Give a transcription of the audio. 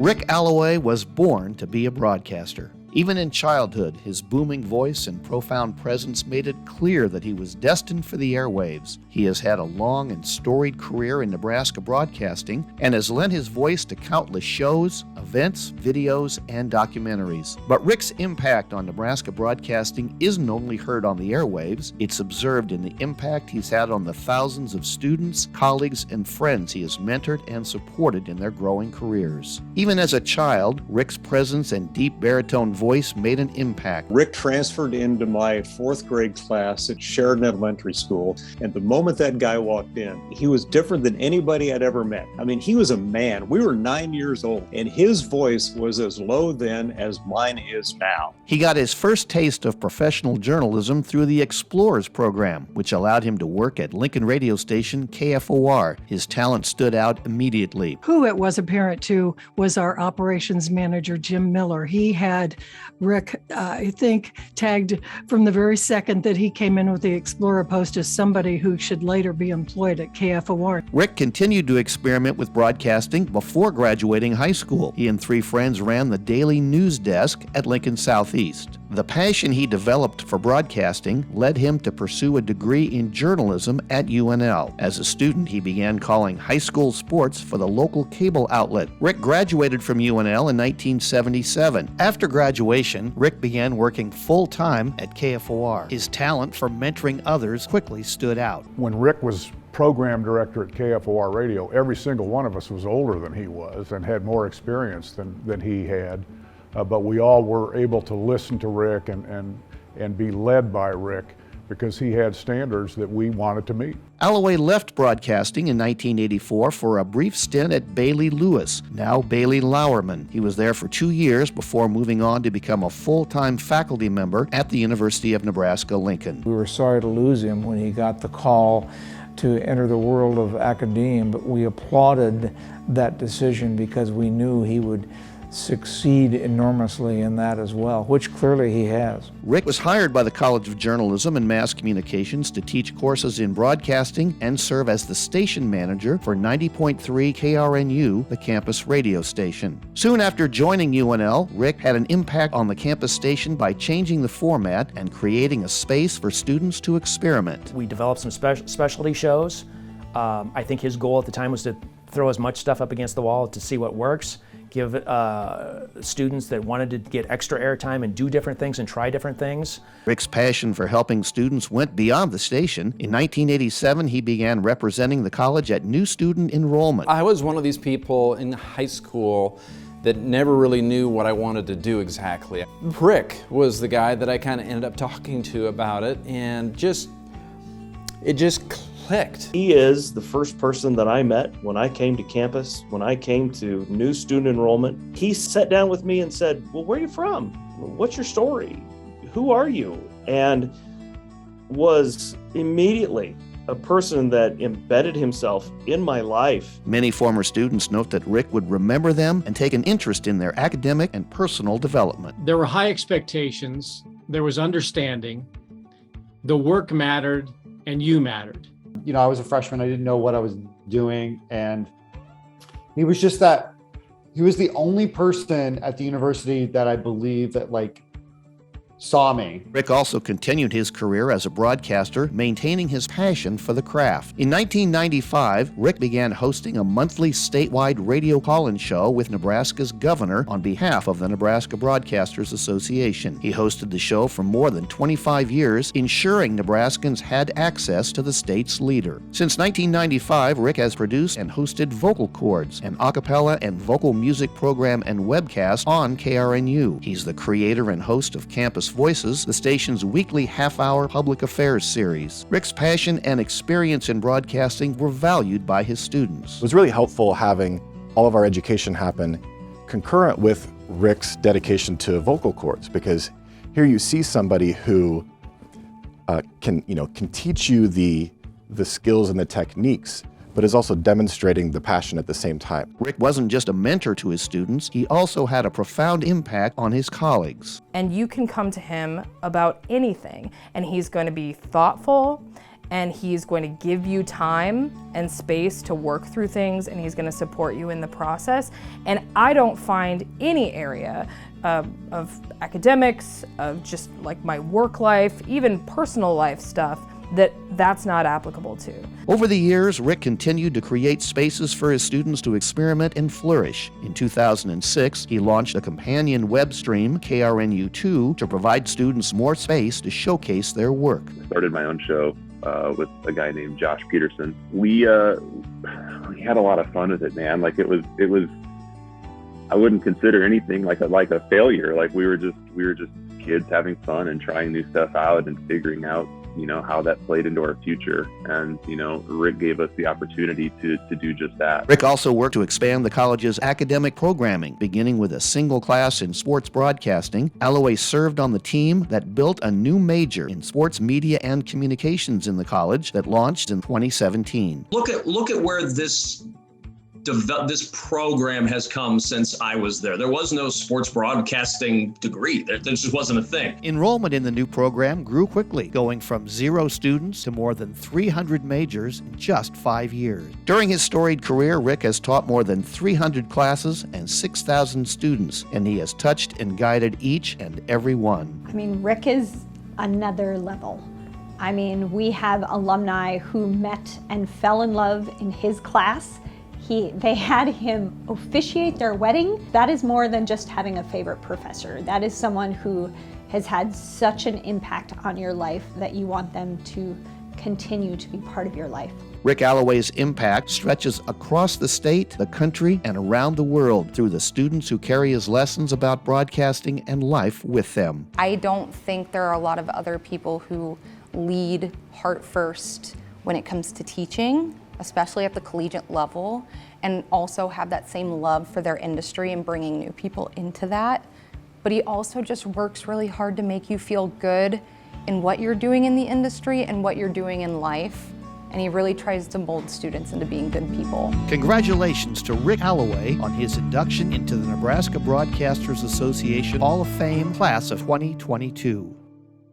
Rick Alloway was born to be a broadcaster. Even in childhood, his booming voice and profound presence made it clear that he was destined for the airwaves. He has had a long and storied career in Nebraska broadcasting and has lent his voice to countless shows, events, videos, and documentaries. But Rick's impact on Nebraska broadcasting isn't only heard on the airwaves, it's observed in the impact he's had on the thousands of students, colleagues, and friends he has mentored and supported in their growing careers. Even as a child, Rick's presence and deep baritone voice made an impact. Rick transferred into my fourth grade class at Sheridan Elementary School, and the moment that guy walked in, he was different than anybody I'd ever met. I mean, he was a man. We were 9 years old, and his voice was as low then as mine is now. He got his first taste of professional journalism through the Explorers program, which allowed him to work at Lincoln radio station KFOR. His talent stood out immediately. Who it was apparent to was our operations manager, Jim Miller. He had Rick, I think, tagged from the very second that he came in with the Explorer post as somebody who should later be employed at KFOR. Rick continued to experiment with broadcasting before graduating high school. He and three friends ran the daily news desk at Lincoln Southeast. The passion he developed for broadcasting led him to pursue a degree in journalism at UNL. As a student, he began calling high school sports for the local cable outlet. Rick graduated from UNL in 1977. After graduation, Rick began working full-time at KFOR. His talent for mentoring others quickly stood out. When Rick was program director at KFOR Radio, every single one of us was older than he was and had more experience than he had. But we all were able to listen to Rick and be led by Rick because he had standards that we wanted to meet. Alloway left broadcasting in 1984 for a brief stint at Bailey Lewis, now Bailey Lowerman. He was there for 2 years before moving on to become a full-time faculty member at the University of Nebraska-Lincoln. We were sorry to lose him when he got the call to enter the world of academia, but we applauded that decision because we knew he would succeed enormously in that as well, which clearly he has. Rick was hired by the College of Journalism and Mass Communications to teach courses in broadcasting and serve as the station manager for 90.3 KRNU, the campus radio station. Soon after joining UNL, Rick had an impact on the campus station by changing the format and creating a space for students to experiment. We developed some specialty shows. I think his goal at the time was to throw as much stuff up against the wall to see what works. Give students that wanted to get extra airtime and do different things and try different things. Rick's passion for helping students went beyond the station. In 1987, he began representing the college at new student enrollment. I was one of these people in high school that never really knew what I wanted to do exactly. Rick was the guy that I kind of ended up talking to about it, and it just clicked. He is the first person that I met when I came to campus, when I came to new student enrollment. He sat down with me and said, well, where are you from? What's your story? Who are you? And was immediately a person that embedded himself in my life. Many former students note that Rick would remember them and take an interest in their academic and personal development. There were high expectations, there was understanding, the work mattered, and you mattered. You know, I was a freshman, I didn't know what I was doing, and he was just that, he was the only person at the university that I believe that saw me. Rick also continued his career as a broadcaster, maintaining his passion for the craft. In 1995, Rick began hosting a monthly statewide radio call-in show with Nebraska's governor on behalf of the Nebraska Broadcasters Association. He hosted the show for more than 25 years, ensuring Nebraskans had access to the state's leader. Since 1995, Rick has produced and hosted Vocal Chords, an a cappella and vocal music program and webcast on KRNU. He's the creator and host of Campus Voices, the station's weekly half-hour public affairs series. Rick's passion and experience in broadcasting were valued by his students. It was really helpful having all of our education happen concurrent with Rick's dedication to vocal cords, because here you see somebody who can teach you the skills and the techniques, but is also demonstrating the passion at the same time. Rick wasn't just a mentor to his students, he also had a profound impact on his colleagues. And you can come to him about anything, and he's going to be thoughtful and he's going to give you time and space to work through things, and he's going to support you in the process. And I don't find any area of academics, of just like my work life, even personal life stuff, that's not applicable to. Over the years, Rick continued to create spaces for his students to experiment and flourish. In 2006, he launched a companion web stream, KRNU2, to provide students more space to showcase their work. I started my own show with a guy named Josh Peterson. We had a lot of fun with it, man. Like it was. I wouldn't consider anything like a failure. Like we were just kids having fun and trying new stuff out and figuring out, how that played into our future. And, Rick gave us the opportunity to do just that. Rick also worked to expand the college's academic programming, beginning with a single class in sports broadcasting. Alloway served on the team that built a new major in sports media and communications in the college that launched in 2017. Look at where this program has come since I was there. There was no sports broadcasting degree. There just wasn't a thing. Enrollment in the new program grew quickly, going from 0 students to more than 300 majors in just 5 years. During his storied career, Rick has taught more than 300 classes and 6,000 students, and he has touched and guided each and every one. I mean, Rick is another level. I mean, we have alumni who met and fell in love in his class. They had him officiate their wedding. That is more than just having a favorite professor. That is someone who has had such an impact on your life that you want them to continue to be part of your life. Rick Alloway's impact stretches across the state, the country, and around the world through the students who carry his lessons about broadcasting and life with them. I don't think there are a lot of other people who lead heart first when it comes to teaching, especially at the collegiate level, and also have that same love for their industry and bringing new people into that. But he also just works really hard to make you feel good in what you're doing in the industry and what you're doing in life. And he really tries to mold students into being good people. Congratulations to Rick Alloway on his induction into the Nebraska Broadcasters Association Hall of Fame class of 2022.